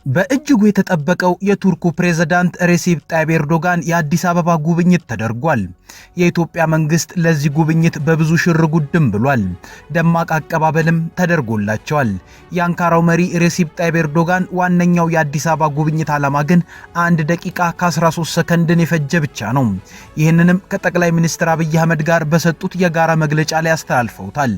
በእጅጉ የተጠበቀው የቱርኩ ፕሬዝዳንት ሬሲፕ ጣይብ ኤርዶጋን የአዲስ አበባ ጉብኝት ተደርጓል። የኢትዮጵያ መንግስት ለዚህ ጉብኝት በብዙ ሽርጉድም ብሏል። ደማቅ አቀባበልም ተደርጎላቸዋል። የአንካራው መሪ ሬሲፕ ጣይብ ኤርዶጋን ዋነኛው የአዲስ አበባ ጉብኝት ዓላማ ግን 1 ደቂቃ ከ13 ሰከንድን የፈጀ ብቻ ነው። ይህንንም ከጠቅላይ ሚኒስትር አብይ አህመድ ጋር በሰጡት የጋራ መግለጫ ላይ አስተላልፈውታል።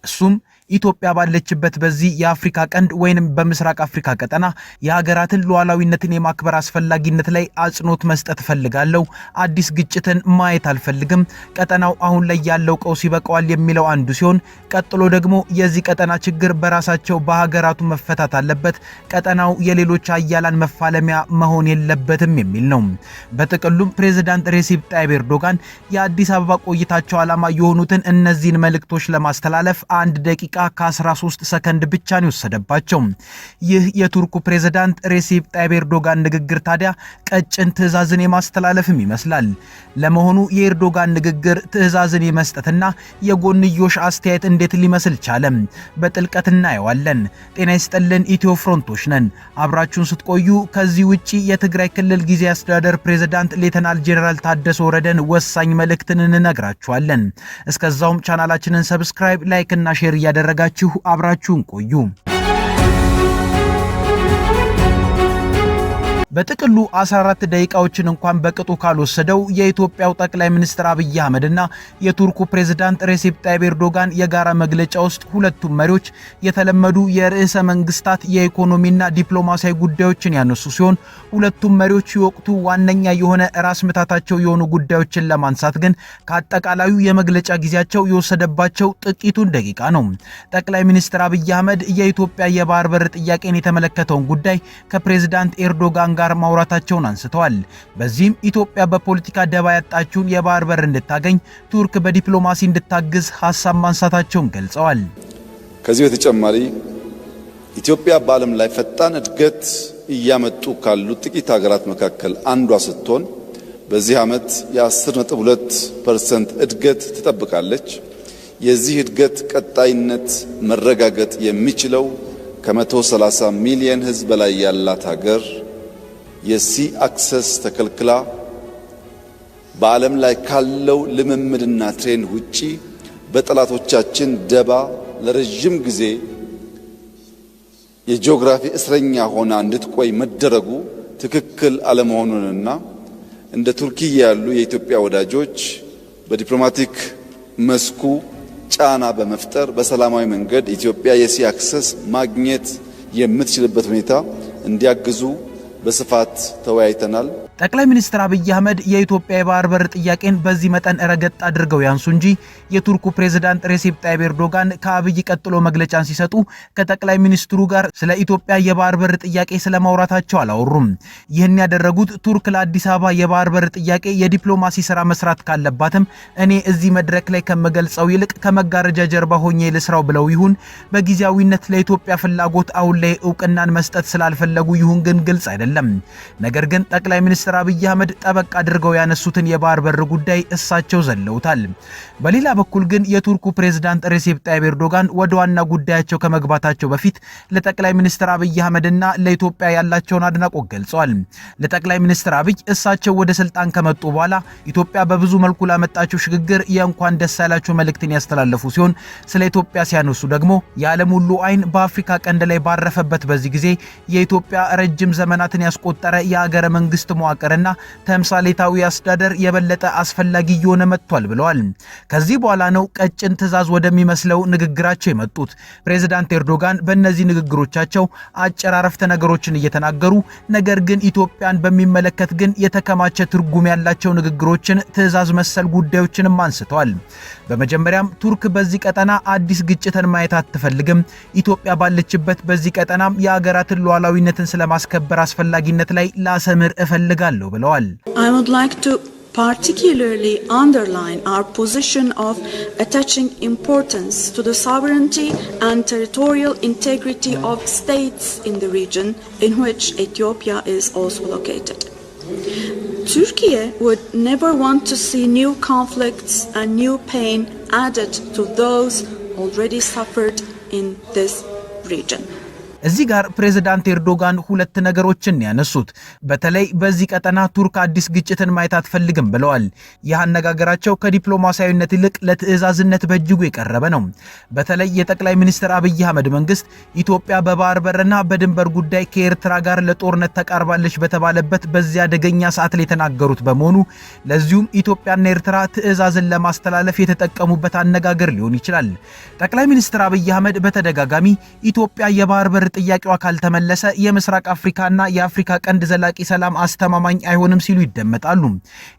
እሱም ኢትዮጵያ ባለችበት በዚህ የአፍሪካ ቀንድ ወይንም በምስራቅ አፍሪካ ቀጠና የሀገራትን ሉዓላዊነትን የማክበር አስፈላጊነት ላይ አጽንኦት መስጠት ፈልጋለሁ። አዲስ ግጭትን ማየት አልፈልግም። ቀጠናው አሁን ላይ ያለው ቀውስ ይበቃዋል የሚለው አንዱ ሲሆን፣ ቀጥሎ ደግሞ የዚህ ቀጠና ችግር በራሳቸው በሀገራቱ መፈታት አለበት። ቀጠናው የሌሎች ሀያላን መፋለሚያ መሆን የለበትም የሚል ነው። በጥቅሉም ፕሬዝዳንት ሬሲፕ ጣይብ ኤርዶጋን የአዲስ አበባ ቆይታቸው ዓላማ የሆኑትን እነዚህን መልእክቶች ለማስተላለፍ 1 ደቂቃ ከ13 ሰከንድ ብቻ ነው የወሰደባቸው። ይህ የቱርኩ ፕሬዝዳንት ሬሲፕ ጣይብ ኤርዶጋን ንግግር ታዲያ ቀጭን ትዕዛዝን የማስተላለፍም ይመስላል። ለመሆኑ የኤርዶጋን ንግግር ትዕዛዝን የመስጠትና የጎንዮሽ አስተያየት እንዴት ሊመስል ቻለ? በጥልቀት እናየዋለን። ጤና ይስጥልን፣ ኢትዮ ፍሮንቶች ነን። አብራችሁን ስትቆዩ ከዚህ ውጪ የትግራይ ክልል ጊዜያዊ አስተዳደር ፕሬዝዳንት ሌተናል ጄኔራል ታደሰ ወረደን ወሳኝ መልእክትን እንነግራችኋለን። እስከዛውም ቻናላችንን ሰብስክራይብ፣ ላይክ እና ሼር ያደረጋችሁ አብራችሁን ቆዩ። በጥቅሉ 14 ደቂቃዎችን እንኳን በቅጡ ካልወሰደው የኢትዮጵያው ጠቅላይ ሚኒስትር አብይ አህመድና የቱርኩ ፕሬዝዳንት ሬሲፕ ጣይብ ኤርዶጋን የጋራ መግለጫ ውስጥ ሁለቱም መሪዎች የተለመዱ የርዕሰ መንግስታት የኢኮኖሚና ዲፕሎማሲያዊ ጉዳዮችን ያነሱ ሲሆን ሁለቱም መሪዎች የወቅቱ ዋነኛ የሆነ ራስ ምታታቸው የሆኑ ጉዳዮችን ለማንሳት ግን ከአጠቃላዩ የመግለጫ ጊዜያቸው የወሰደባቸው ጥቂቱን ደቂቃ ነው። ጠቅላይ ሚኒስትር አብይ አህመድ የኢትዮጵያ የባህር በር ጥያቄን የተመለከተውን ጉዳይ ከፕሬዝዳንት ኤርዶጋን ጋር ማውራታቸውን አንስተዋል። በዚህም ኢትዮጵያ በፖለቲካ ደባ ያጣችውን የባህር በር እንድታገኝ ቱርክ በዲፕሎማሲ እንድታግዝ ሐሳብ ማንሳታቸውን ገልጸዋል። ከዚህ በተጨማሪ ኢትዮጵያ በዓለም ላይ ፈጣን እድገት እያመጡ ካሉ ጥቂት ሀገራት መካከል አንዷ ስትሆን በዚህ ዓመት የ10.2% እድገት ትጠብቃለች። የዚህ እድገት ቀጣይነት መረጋገጥ የሚችለው ከ130 ሚሊዮን ሕዝብ በላይ ያላት ሀገር የሲ አክሰስ ተከልክላ በዓለም ላይ ካለው ልምምድና ትሬንድ ውጪ በጠላቶቻችን ደባ ለረጅም ጊዜ የጂኦግራፊ እስረኛ ሆና እንድትቆይ መደረጉ ትክክል አለመሆኑንና እንደ ቱርኪ ያሉ የኢትዮጵያ ወዳጆች በዲፕሎማቲክ መስኩ ጫና በመፍጠር በሰላማዊ መንገድ ኢትዮጵያ የሲ አክሰስ ማግኘት የምትችልበት ሁኔታ እንዲያግዙ በስፋት ተወያይተናል። ጠቅላይ ሚኒስትር አብይ አህመድ የኢትዮጵያ የባህር በር ጥያቄን በዚህ መጠን ረገጥ አድርገው ያንሱ እንጂ የቱርኩ ፕሬዝዳንት ሬሲፕ ጣይብ ኤርዶጋን ከአብይ ቀጥሎ መግለጫን ሲሰጡ ከጠቅላይ ሚኒስትሩ ጋር ስለ ኢትዮጵያ የባህር በር ጥያቄ ስለማውራታቸው አላወሩም። ይህን ያደረጉት ቱርክ ለአዲስ አበባ የባህር በር ጥያቄ የዲፕሎማሲ ስራ መስራት ካለባትም እኔ እዚህ መድረክ ላይ ከመገልጸው ይልቅ ከመጋረጃ ጀርባ ሆኜ ልስራው ብለው ይሁን በጊዜያዊነት ለኢትዮጵያ ፍላጎት አሁን ላይ እውቅናን መስጠት ስላልፈለጉ ይሁን ግን ግልጽ አይደለም። ነገር ግን ጠቅላይ ሚኒስትር አብይ አህመድ ጠበቅ አድርገው ያነሱትን የባህር በር ጉዳይ እሳቸው ዘለውታል። በሌላ በኩል ግን የቱርኩ ፕሬዝዳንት ሬሲፕ ጣይብ ኤርዶጋን ወደ ዋና ጉዳያቸው ከመግባታቸው በፊት ለጠቅላይ ሚኒስትር አብይ አህመድና ለኢትዮጵያ ያላቸውን አድናቆት ገልጸዋል። ለጠቅላይ ሚኒስትር አብይ እሳቸው ወደ ስልጣን ከመጡ በኋላ ኢትዮጵያ በብዙ መልኩ ላመጣቸው ሽግግር የእንኳን ደስ ያላችሁ መልእክትን ያስተላለፉ ሲሆን ስለ ኢትዮጵያ ሲያነሱ ደግሞ የዓለም ሁሉ አይን በአፍሪካ ቀንድ ላይ ባረፈበት በዚህ ጊዜ የኢትዮጵያ ረጅም ዘመናትን ያስቆጠረ የሀገረ መንግስት መዋቅርና ተምሳሌታዊ አስተዳደር የበለጠ አስፈላጊ እየሆነ መጥቷል ብለዋል። ከዚህ በኋላ ነው ቀጭን ትዕዛዝ ወደሚመስለው ንግግራቸው የመጡት። ፕሬዝዳንት ኤርዶጋን በእነዚህ ንግግሮቻቸው አጭር አረፍተ ነገሮችን እየተናገሩ ነገር ግን ኢትዮጵያን በሚመለከት ግን የተከማቸ ትርጉም ያላቸው ንግግሮችን ትዕዛዝ መሰል ጉዳዮችንም አንስተዋል። በመጀመሪያም ቱርክ በዚህ ቀጠና አዲስ ግጭትን ማየት አትፈልግም። ኢትዮጵያ ባለችበት በዚህ ቀጠናም የሀገራትን ሉዓላዊነትን ስለማስከበር አስፈላጊነት ላይ ላሰምር እፈልጋለሁ ብለዋል። I would like to particularly underline our position of attaching importance to the sovereignty and territorial integrity of states in the region in which Ethiopia is also located. Turkey would never want to see new conflicts and new pain added to those already suffered in this region. እዚህ ጋር ፕሬዝዳንት ኤርዶጋን ሁለት ነገሮችን ያነሱት። በተለይ በዚህ ቀጠና ቱርክ አዲስ ግጭትን ማየት አትፈልግም ብለዋል። ይህ አነጋገራቸው ከዲፕሎማሲያዊነት ይልቅ ለትዕዛዝነት በእጅጉ የቀረበ ነው። በተለይ የጠቅላይ ሚኒስትር አብይ አህመድ መንግስት ኢትዮጵያ በባህር በርና በድንበር ጉዳይ ከኤርትራ ጋር ለጦርነት ተቃርባለች በተባለበት በዚያ አደገኛ ሰዓት ላይ የተናገሩት በመሆኑ ለዚሁም ኢትዮጵያና ኤርትራ ትዕዛዝን ለማስተላለፍ የተጠቀሙበት አነጋገር ሊሆን ይችላል። ጠቅላይ ሚኒስትር አብይ አህመድ በተደጋጋሚ ኢትዮጵያ የባህር በር ጥያቄዋ ካልተመለሰ የምስራቅ አፍሪካና የአፍሪካ ቀንድ ዘላቂ ሰላም አስተማማኝ አይሆንም ሲሉ ይደመጣሉ።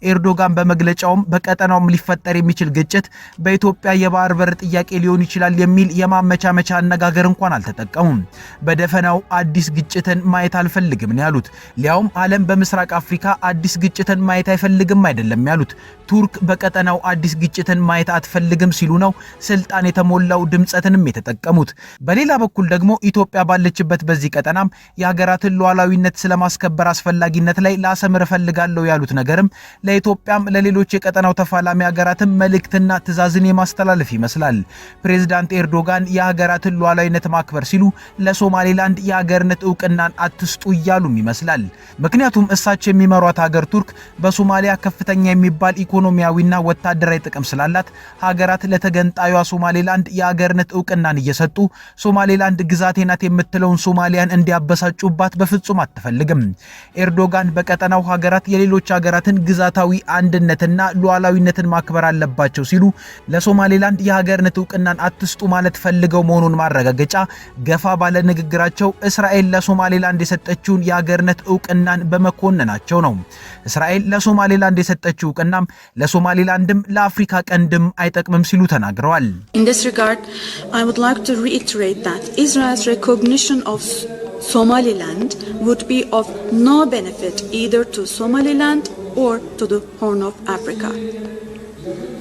ኤርዶጋን በመግለጫውም በቀጠናውም ሊፈጠር የሚችል ግጭት በኢትዮጵያ የባህር በር ጥያቄ ሊሆን ይችላል የሚል የማመቻመቻ አነጋገር እንኳን አልተጠቀሙም። በደፈናው አዲስ ግጭትን ማየት አልፈልግም ነው ያሉት። ሊያውም ዓለም በምስራቅ አፍሪካ አዲስ ግጭትን ማየት አይፈልግም አይደለም ያሉት፣ ቱርክ በቀጠናው አዲስ ግጭትን ማየት አትፈልግም ሲሉ ነው ስልጣን የተሞላው ድምጸትንም የተጠቀሙት። በሌላ በኩል ደግሞ ኢትዮጵያ ባለችበት በዚህ ቀጠናም የሀገራትን ሉዓላዊነት ስለማስከበር አስፈላጊነት ላይ ላሰምር እፈልጋለሁ ያሉት ነገርም ለኢትዮጵያም ለሌሎች የቀጠናው ተፋላሚ ሀገራትም መልእክትና ትዕዛዝን የማስተላለፍ ይመስላል። ፕሬዝዳንት ኤርዶጋን የሀገራትን ሉዓላዊነት ማክበር ሲሉ ለሶማሌላንድ የሀገርነት ዕውቅናን አትስጡ እያሉም ይመስላል። ምክንያቱም እሳቸው የሚመሯት ሀገር ቱርክ በሶማሊያ ከፍተኛ የሚባል ኢኮኖሚያዊና ወታደራዊ ጥቅም ስላላት ሀገራት ለተገንጣዩዋ ሶማሌላንድ የሀገርነት ዕውቅናን እየሰጡ ሶማሌላንድ ግዛቴ ናት የምትለውን ሶማሊያን እንዲያበሳጩባት በፍጹም አትፈልግም። ኤርዶጋን በቀጠናው ሀገራት የሌሎች ሀገራትን ግዛታዊ አንድነትና ሉዓላዊነትን ማክበር አለባቸው ሲሉ ለሶማሌላንድ የሀገርነት ዕውቅናን አትስጡ ማለት ፈልገው መሆኑን ማረጋገጫ ገፋ ባለ ንግግራቸው እስራኤል ለሶማሌላንድ የሰጠችውን የሀገርነት ዕውቅናን በመኮንናቸው ነው። እስራኤል ለሶማሌላንድ የሰጠችው ዕውቅናም ለሶማሌላንድም ለአፍሪካ ቀንድም አይጠቅምም ሲሉ ተናግረዋል። In this regard, I would like to reiterate that Israel's recognition of Somaliland would be of no benefit either to Somaliland or to the Horn of Africa.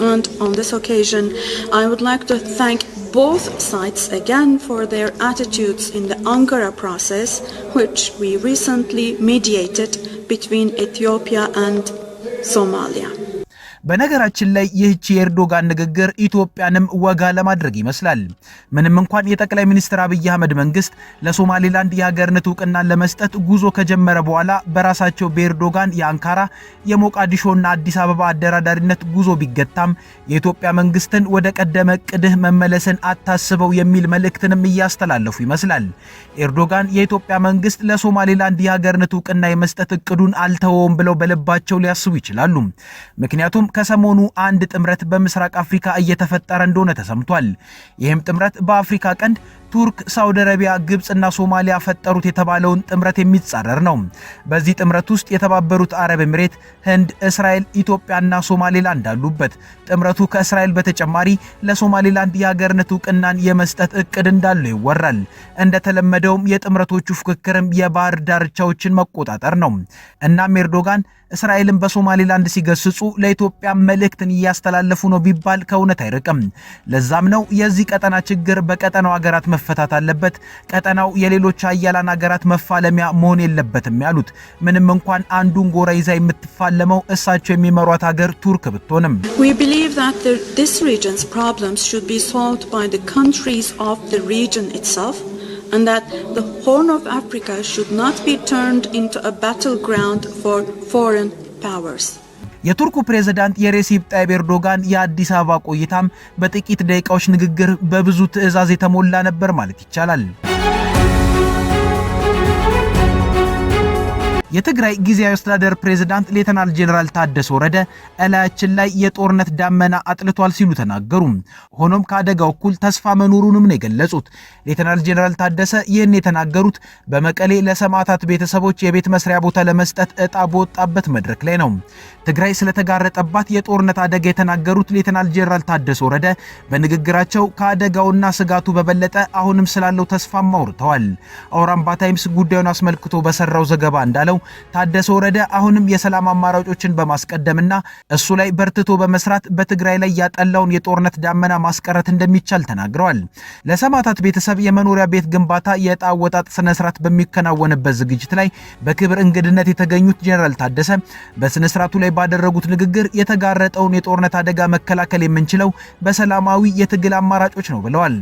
And on this occasion, I would like to thank both sides again for their attitudes in the Ankara process, which we recently mediated between Ethiopia and Somalia. በነገራችን ላይ ይህች የኤርዶጋን ንግግር ኢትዮጵያንም ወጋ ለማድረግ ይመስላል። ምንም እንኳን የጠቅላይ ሚኒስትር አብይ አህመድ መንግስት ለሶማሌላንድ የሀገርነት ዕውቅናን ለመስጠት ጉዞ ከጀመረ በኋላ በራሳቸው በኤርዶጋን የአንካራ የሞቃዲሾና አዲስ አበባ አደራዳሪነት ጉዞ ቢገታም የኢትዮጵያ መንግስትን ወደ ቀደመ ቅድህ መመለስን አታስበው የሚል መልእክትንም እያስተላለፉ ይመስላል። ኤርዶጋን የኢትዮጵያ መንግስት ለሶማሌላንድ የሀገርነት ዕውቅና የመስጠት እቅዱን አልተወውም ብለው በልባቸው ሊያስቡ ይችላሉ። ምክንያቱም ከሰሞኑ አንድ ጥምረት በምስራቅ አፍሪካ እየተፈጠረ እንደሆነ ተሰምቷል። ይህም ጥምረት በአፍሪካ ቀንድ ቱርክ፣ ሳውዲ አረቢያ፣ ግብጽና ሶማሊያ ፈጠሩት የተባለውን ጥምረት የሚጻረር ነው። በዚህ ጥምረት ውስጥ የተባበሩት አረብ ኤምሬት፣ ህንድ፣ እስራኤል፣ ኢትዮጵያና ሶማሌላንድ አሉበት። ጥምረቱ ከእስራኤል በተጨማሪ ለሶማሌላንድ የሀገርነት ዕውቅናን የመስጠት እቅድ እንዳለው ይወራል። እንደተለመደውም የጥምረቶቹ ፍክክርም የባህር ዳርቻዎችን መቆጣጠር ነው። እናም ኤርዶጋን እስራኤልን በሶማሌላንድ ሲገስጹ ለኢትዮጵያ መልእክትን እያስተላለፉ ነው ቢባል ከእውነት አይርቅም። ለዛም ነው የዚህ ቀጠና ችግር በቀጠናው ሀገራት መፈታት አለበት፣ ቀጠናው የሌሎች ሀያላን ሀገራት መፋለሚያ መሆን የለበትም ያሉት። ምንም እንኳን አንዱን ጎራ ይዛ የምትፋለመው እሳቸው የሚመሯት ሀገር ቱርክ ብትሆንም We believe that this region's problems should be solved by the countries of the region itself, and that the Horn of Africa should not be turned into a battleground for foreign powers. የቱርኩ ፕሬዝዳንት የሬሲፕ ጣይብ ኤርዶጋን የአዲስ አበባ ቆይታም በጥቂት ደቂቃዎች ንግግር በብዙ ትዕዛዝ የተሞላ ነበር ማለት ይቻላል። የትግራይ ጊዜያዊ አስተዳደር ፕሬዝዳንት ሌተናል ጄኔራል ታደሰ ወረደ እላያችን ላይ የጦርነት ዳመና አጥልቷል ሲሉ ተናገሩ። ሆኖም ከአደጋው እኩል ተስፋ መኖሩንም ነው የገለጹት። ሌተናል ጄኔራል ታደሰ ይህን የተናገሩት በመቀሌ ለሰማዕታት ቤተሰቦች የቤት መስሪያ ቦታ ለመስጠት እጣ በወጣበት መድረክ ላይ ነው። ትግራይ ስለተጋረጠባት የጦርነት አደጋ የተናገሩት ሌተናል ጄኔራል ታደሰ ወረደ በንግግራቸው ከአደጋውና ስጋቱ በበለጠ አሁንም ስላለው ተስፋም አውርተዋል። አውራምባ ታይምስ ጉዳዩን አስመልክቶ በሰራው ዘገባ እንዳለው ታደሰ ወረደ አሁንም የሰላም አማራጮችን በማስቀደምና እሱ ላይ በርትቶ በመስራት በትግራይ ላይ ያጠላውን የጦርነት ዳመና ማስቀረት እንደሚቻል ተናግረዋል። ለሰማዕታት ቤተሰብ የመኖሪያ ቤት ግንባታ የዕጣ አወጣጥ ስነ ስርዓት በሚከናወንበት ዝግጅት ላይ በክብር እንግድነት የተገኙት ጄኔራል ታደሰ በስነ ስርዓቱ ላይ ባደረጉት ንግግር የተጋረጠውን የጦርነት አደጋ መከላከል የምንችለው በሰላማዊ የትግል አማራጮች ነው ብለዋል።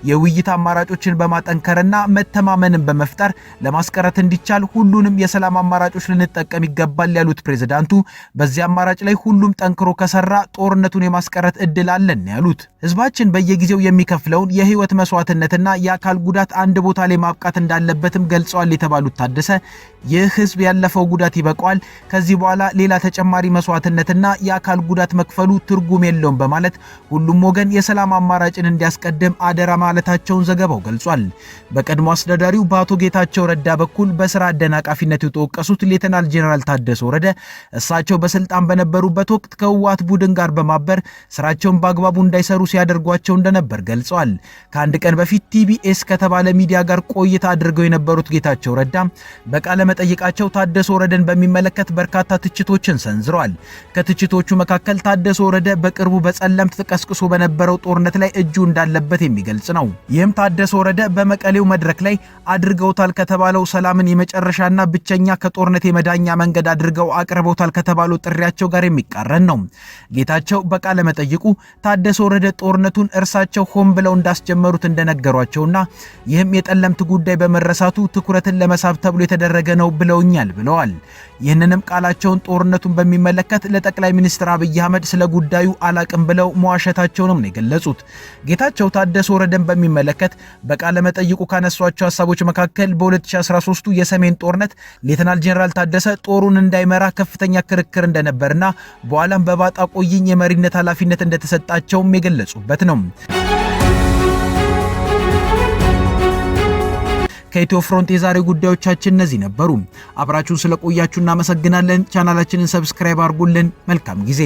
የውይይት አማራጮችን በማጠንከርና መተማመንን በመፍጠር ለማስቀረት እንዲቻል ሁሉንም የሰላም አማራጮች ልንጠቀም ይገባል ያሉት ፕሬዝዳንቱ በዚህ አማራጭ ላይ ሁሉም ጠንክሮ ከሰራ ጦርነቱን የማስቀረት እድል አለን ያሉት ህዝባችን በየጊዜው የሚከፍለውን የህይወት መስዋዕትነትና የአካል ጉዳት አንድ ቦታ ላይ ማብቃት እንዳለበትም ገልጸዋል የተባሉት ታደሰ ይህ ህዝብ ያለፈው ጉዳት ይበቃዋል፣ ከዚህ በኋላ ሌላ ተጨማሪ መስዋዕትነትና የአካል ጉዳት መክፈሉ ትርጉም የለውም በማለት ሁሉም ወገን የሰላም አማራጭን እንዲያስቀድም አደራ ማለታቸውን ዘገባው ገልጿል። በቀድሞ አስተዳዳሪው በአቶ ጌታቸው ረዳ በኩል በስራ አደናቃፊነት የተወቀሱት ሌተናል ጄኔራል ታደሰ ወረደ እሳቸው በስልጣን በነበሩበት ወቅት ከህወሓት ቡድን ጋር በማበር ስራቸውን በአግባቡ እንዳይሰሩ ሲያደርጓቸው እንደነበር ገልጸዋል። ከአንድ ቀን በፊት ቲቢኤስ ከተባለ ሚዲያ ጋር ቆይታ አድርገው የነበሩት ጌታቸው ረዳ በቃለ መጠይቃቸው ታደሰ ወረደን በሚመለከት በርካታ ትችቶችን ሰንዝረዋል። ከትችቶቹ መካከል ታደሰ ወረደ በቅርቡ በጸለምት ተቀስቅሶ በነበረው ጦርነት ላይ እጁ እንዳለበት የሚገልጽ ነው። ይህም ታደሰ ወረደ በመቀሌው መድረክ ላይ አድርገውታል ከተባለው ሰላምን የመጨረሻና ብቸኛ ከጦርነት የመዳኛ መንገድ አድርገው አቅርበውታል ከተባለው ጥሪያቸው ጋር የሚቃረን ነው። ጌታቸው በቃለ መጠይቁ ታደሰ ወረደ ጦርነቱን እርሳቸው ሆን ብለው እንዳስጀመሩት እንደነገሯቸውና ይህም የጠለምት ጉዳይ በመረሳቱ ትኩረትን ለመሳብ ተብሎ የተደረገ ነው ብለውኛል ብለዋል። ይህንንም ቃላቸውን ጦርነቱን በሚመለከት ለጠቅላይ ሚኒስትር አብይ አህመድ ስለ ጉዳዩ አላቅም ብለው መዋሸታቸውንም ነው የገለጹት። ጌታቸው ታደሰ ወረደን በሚመለከት በቃለ መጠይቁ ካነሷቸው ሐሳቦች መካከል በ2013 የሰሜን ጦርነት ሌተናል ጄኔራል ታደሰ ጦሩን እንዳይመራ ከፍተኛ ክርክር እንደነበርና በኋላም በባጣ ቆይኝ የመሪነት ኃላፊነት እንደተሰጣቸውም የገለጹበት ነው። ከኢትዮ ፍሮንት የዛሬ ጉዳዮቻችን እነዚህ ነበሩ። አብራችሁን ስለቆያችሁ እናመሰግናለን። ቻናላችንን ሰብስክራይብ አድርጉልን። መልካም ጊዜ